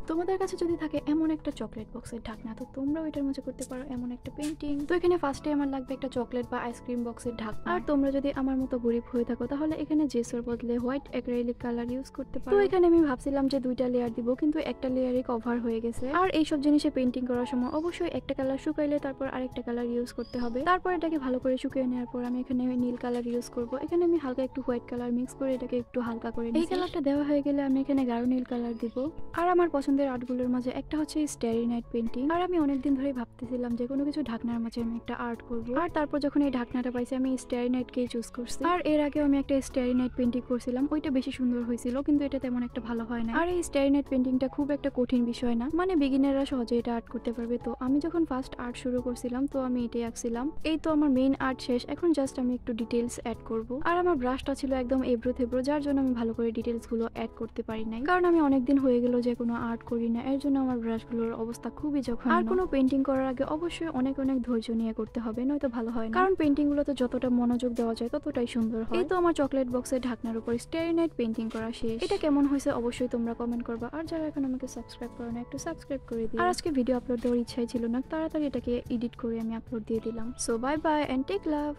তোমাদের কাছে যদি থাকে এমন একটা চকলেট বক্সের ঢাকনা, তো তোমরাও এটার মধ্যে করতে পারো এমন একটা পেন্টিং। তো এখানে ফার্স্টে আমার লাগবে একটা চকলেট বা আইসক্রিম বক্সের ঢাকনা। আর তোমরা যদি আমার মতো গরিব হয়ে থাকো তাহলে এখানে জেসের বদলে হোয়াইট অ্যাক্রিলিক কালার ইউজ করতে পারো। তো এখানে আমি ভাবছিলাম যে 2টা লেয়ার দিব, কিন্তু একটা লেয়ারই কভার হয়ে গেছে। আর এইসব জিনিসে পেন্টিং করার সময় অবশ্যই একটা কালার শুকাইলে তারপর আরেকটা কালার ইউজ করতে হবে। তারপর এটাকে ভালো করে শুকিয়ে নেওয়ার পর আমি এখানে নীল কালার ইউজ করব। এখানে আমি হালকা একটু হোয়াইট কালার মিক্স করে এটাকে একটু হালকা করে নিই। এই কালারটা দেওয়া হয়ে গেলে আমি এখানে গাঢ় নীল কালার দিব। আর আমার পছন্দের আর্টগুলোর মাঝে একটা হচ্ছে স্টারি নাইট পেন্টিং। আর আমি অনেকদিন ধরে ভাবতেছিলাম যে কোনো কিছু ঢাকনার মাঝে আমি একটা আর্ট করব। আর তারপর যখন এই ঢাকনাটা পাইছি আমি স্টারি নাইটকেই চুজ করছি। আর এর আগেও আমি একটা স্টারি নাইট পেন্টিং করছিলাম, ওইটা বেশি সুন্দর হয়েছিল, কিন্তু এটা তেমন একটা ভালো হয় না। আর এই স্টারি নাইট পেন্টিংটা খুব একটা কঠিন বিষয় না, মানে বিগিনাররা সহজে এটা আর্ট করতে পারবে। তো আমি যখন ফার্স্ট আর্ট শুরু করছিলাম তো আমি এটাই আঁকছিলাম। এই তো আমার মেইন আর্ট শেষ, এখন জাস্ট আমি একটু ডিটেলস অ্যাড করব। আর আমার ব্রাশটা ছিল একদম এবড়ো থেবড়ো, যার জন্য আমি ভালো করে ডিটেলস গুলো অ্যাড করতে পারি নাই, কারণ আমি অনেকদিন হয়ে গেল যে কোনো আর্ট করি না, এর জন্য আমার ব্রাশগুলোর অবস্থা খুবই জঘন্য। আর কোনো পেন্টিং করার আগে অবশ্যই অনেক অনেক ধৈর্য নিয়ে করতে হবে, নয়তো ভালো হয় না। কারণ পেন্টিং গুলোতে যতটা মনোযোগ দেওয়া যায় ততটাই সুন্দর হয়। এই তো আমার চকলেট বক্সের ঢাকনার উপর স্টারি নাইট পেন্টিং করা শেষ। এটা কেমন হয়েছে অবশ্যই তোমরা কমেন্ট করবা। আর যারা এখন আমাকে সাবস্ক্রাইব করো না, একটু সাবস্ক্রাইব করে দিও। আর আজকে ভিডিও আপলোড দেওয়ার ইচ্ছাই ছিল না, তাড়াতাড়ি এটাকে এডিট করে আমি আপলোড দিয়ে দিলাম। So bye bye and take love.